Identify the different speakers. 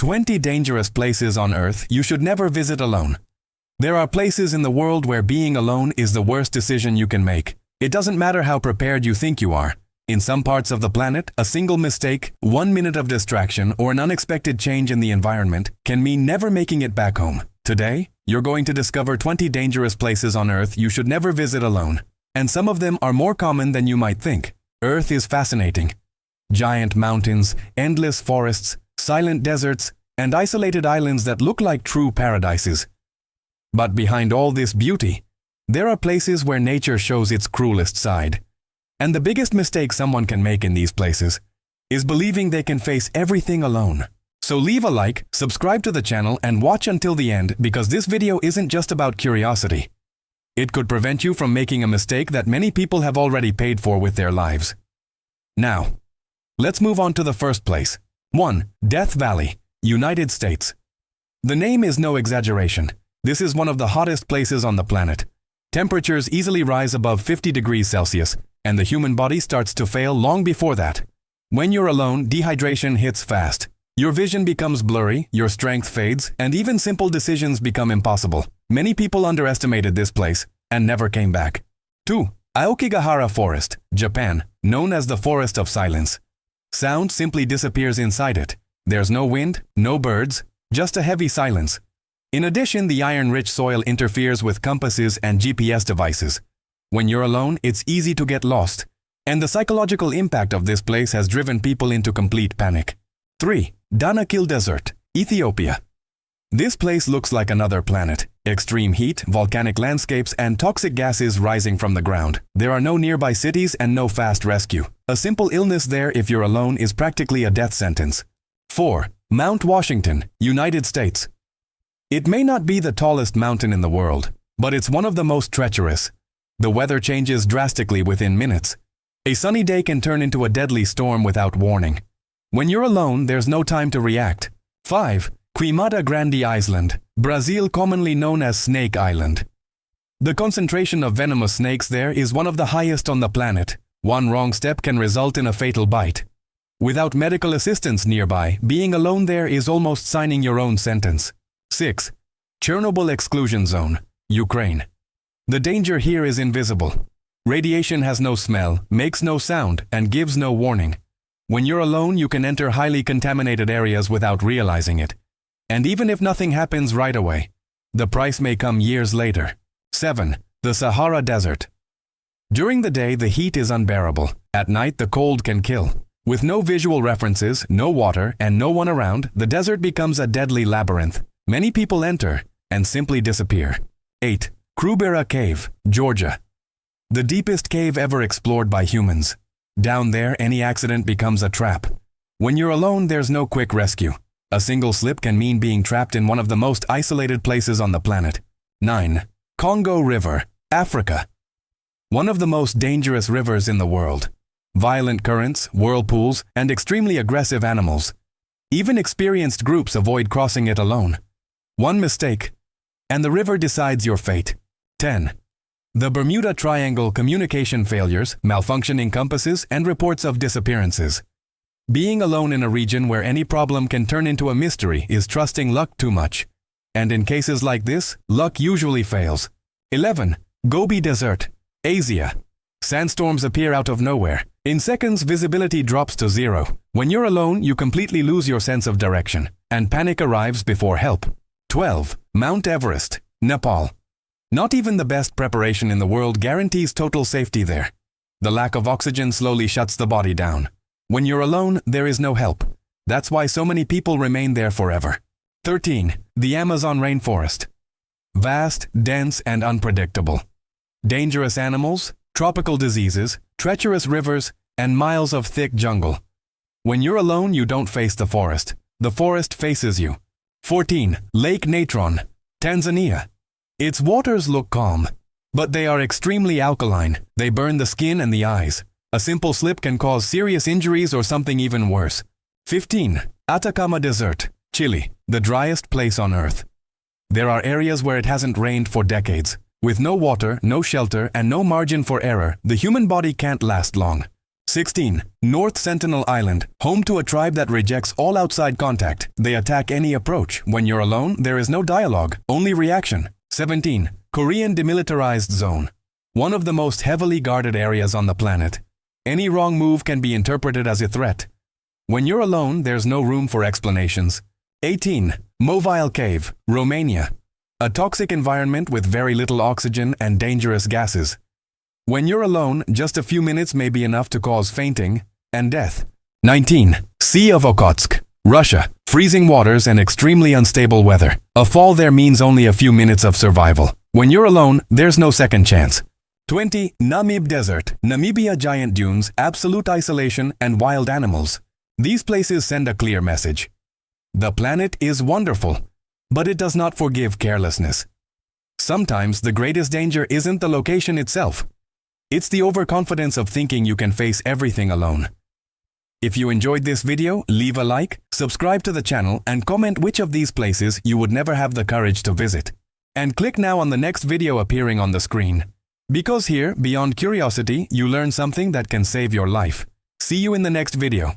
Speaker 1: 20 dangerous places on Earth you should never visit alone. There are places in the world where being alone is the worst decision you can make. It doesn't matter how prepared you think you are. In some parts of the planet, a single mistake, 1 minute of distraction, or an unexpected change in the environment can mean never making it back home. Today, you're going to discover 20 dangerous places on Earth you should never visit alone. And some of them are more common than you might think. Earth is fascinating. Giant mountains, endless forests, silent deserts, and isolated islands that look like true paradises. But behind all this beauty, there are places where nature shows its cruelest side. And the biggest mistake someone can make in these places is believing they can face everything alone. So leave a like, subscribe to the channel, and watch until the end, because this video isn't just about curiosity. It could prevent you from making a mistake that many people have already paid for with their lives. Now, let's move on to the first place. 1. Death Valley, United States. The name is no exaggeration. This is one of the hottest places on the planet. Temperatures easily rise above 50 degrees Celsius, and the human body starts to fail long before that. When you're alone, dehydration hits fast. Your vision becomes blurry, your strength fades, and even simple decisions become impossible. Many people underestimated this place and never came back. 2. Aokigahara Forest, Japan, known as the Forest of Silence. Sound simply disappears inside it. There's no wind, no birds, just a heavy silence. In addition, the iron-rich soil interferes with compasses and GPS devices. When you're alone, it's easy to get lost, and the psychological impact of this place has driven people into complete panic. 3. Danakil Desert, Ethiopia. This place looks like another planet. Extreme heat, volcanic landscapes, and toxic gases rising from the ground. There are no nearby cities and no fast rescue. A simple illness there if you're alone is practically a death sentence. 4. Mount Washington, United States. It may not be the tallest mountain in the world, but it's one of the most treacherous. The weather changes drastically within minutes. A sunny day can turn into a deadly storm without warning. When you're alone, there's no time to react. 5. Queimada Grande Island, Brazil, commonly known as Snake Island. The concentration of venomous snakes there is one of the highest on the planet. One wrong step can result in a fatal bite. Without medical assistance nearby, being alone there is almost signing your own sentence. 6. Chernobyl Exclusion Zone, Ukraine. The danger here is invisible. Radiation has no smell, makes no sound, and gives no warning. When you're alone, you can enter highly contaminated areas without realizing it. And even if nothing happens right away, the price may come years later. 7. The Sahara Desert. During the day, the heat is unbearable. At night, the cold can kill. With no visual references, no water, and no one around, the desert becomes a deadly labyrinth. Many people enter and simply disappear. 8. Krubera Cave, Georgia. The deepest cave ever explored by humans. Down there, any accident becomes a trap. When you're alone, there's no quick rescue. A single slip can mean being trapped in one of the most isolated places on the planet. 9. Congo River, Africa. One of the most dangerous rivers in the world. Violent currents, whirlpools, and extremely aggressive animals. Even experienced groups avoid crossing it alone. One mistake, and the river decides your fate. 10. The Bermuda Triangle, communication failures, malfunctioning compasses, and reports of disappearances. Being alone in a region where any problem can turn into a mystery is trusting luck too much. And in cases like this, luck usually fails. 11. Gobi Desert, Asia. Sandstorms appear out of nowhere. In seconds, visibility drops to 0. When you're alone, you completely lose your sense of direction, and panic arrives before help. 12. Mount Everest, Nepal. Not even the best preparation in the world guarantees total safety there. The lack of oxygen slowly shuts the body down. When you're alone, there is no help. That's why so many people remain there forever. 13. The Amazon Rainforest. Vast, dense, and unpredictable. Dangerous animals, tropical diseases, treacherous rivers, and miles of thick jungle. When you're alone, you don't face the forest. The forest faces you. 14. Lake Natron, Tanzania. Its waters look calm, but they are extremely alkaline. They burn the skin and the eyes. A simple slip can cause serious injuries or something even worse. 15. Atacama Desert, Chile, the driest place on Earth. There are areas where it hasn't rained for decades. With no water, no shelter, and no margin for error, the human body can't last long. 16. North Sentinel Island, home to a tribe that rejects all outside contact. They attack any approach. When you're alone, there is no dialogue, only reaction. 17. Korean Demilitarized Zone, one of the most heavily guarded areas on the planet. Any wrong move can be interpreted as a threat. When you're alone, there's no room for explanations. 18. Mobile Cave, Romania, a toxic environment with very little oxygen and dangerous gases. When you're alone, just a few minutes may be enough to cause fainting and death. 19. Sea of Okhotsk, Russia, freezing waters and extremely unstable weather. A fall there means only a few minutes of survival. When you're alone, there's no second chance. 20. Namib Desert, Namibia, giant dunes, absolute isolation, and wild animals. These places send a clear message. The planet is wonderful, but it does not forgive carelessness. Sometimes the greatest danger isn't the location itself. It's the overconfidence of thinking you can face everything alone. If you enjoyed this video, leave a like, subscribe to the channel, and comment which of these places you would never have the courage to visit. And click now on the next video appearing on the screen. Because here, beyond curiosity, you learn something that can save your life. See you in the next video.